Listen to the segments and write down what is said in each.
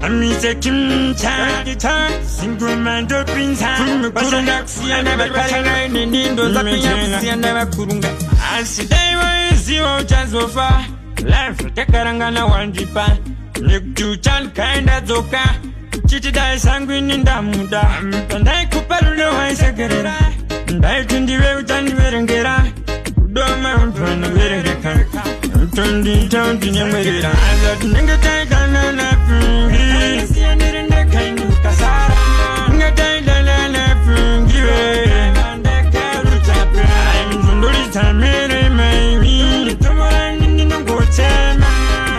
Amise kimcha single man to pinsa kurunga kusiana bakala nindo za kusiana bakurunga asidai ziwa chazofa life takarangana wandipa nekuchan kaenda zoka chitidai sangwini ndamuda ndai kuparulo waisegerera ndai tundiwe utaniverengera doma mpana verereka tundi tundi nyamwerera azat ningataikana na fungi siyanirinde kainu kasara ningataikana na fungi we ndakaru chape ndolisa mere maiwi tomorani ninongotema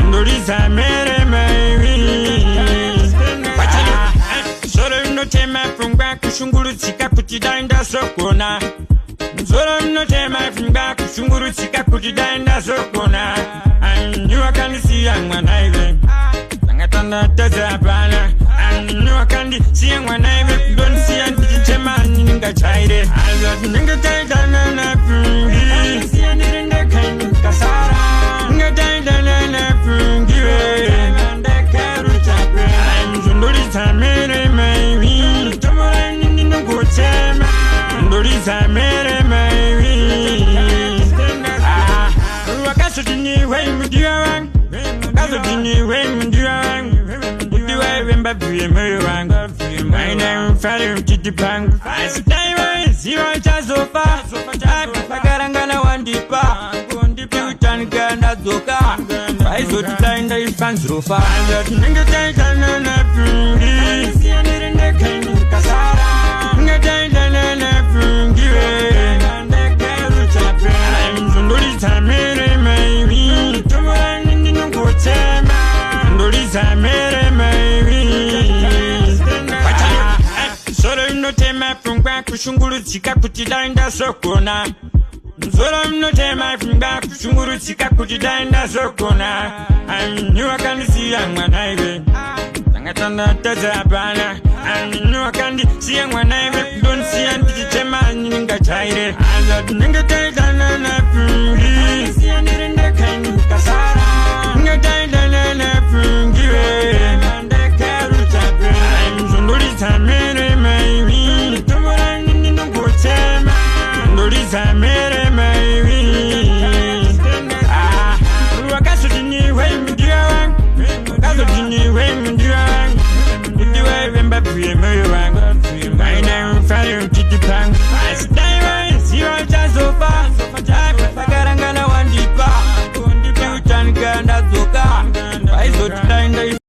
ndolisa mere maiwi soro mnotema fungwa kushungurutsika kuti dainda sokona Zoro mnotema fungwa kushungurutsika kuti dainda sokona Wakandisiya mwanaiwe Nangatanda taza pala Wakandisiya mwanaiwe Kudonisiya ndichitema ninga chaire Azat ninga taitana na fungi Siya nirinde kainu kasara Ninga taitana na fungi we Ndakaru chape Ndolisa mere maiwi Tomorani ninongotema Ndolisa mere maiwi Wakasutini wei mudiwang Wakasutini wei mudiwang Mudiwa wemba buye mwewang Maina mfali mtitipang Asidai wei ziwa chazofa Pakarangana wandipa Piutanikana zoka Paizo tutainda ifanzrofa Ninga taitana na fungi Siya nirinde kainu kasara Ninga taitana na fungi we Ndakaru chape Ndolisa mere maiwi Tomorani ninongotema Ndolisa mere maiwi Soro mnotema fungwa kushungurutsika kuti dainda sokona Zoro mnotema fungwa kushungurutsika kuti dainda sokona Wakandisiya mwanaiwe Nangatanda taza pala Wakandisiya mwanaiwe Kudonisiya ndichitema ninga chaire Azat ninga taitana na fungi Siya nirinde kainu kasara Ninga taitana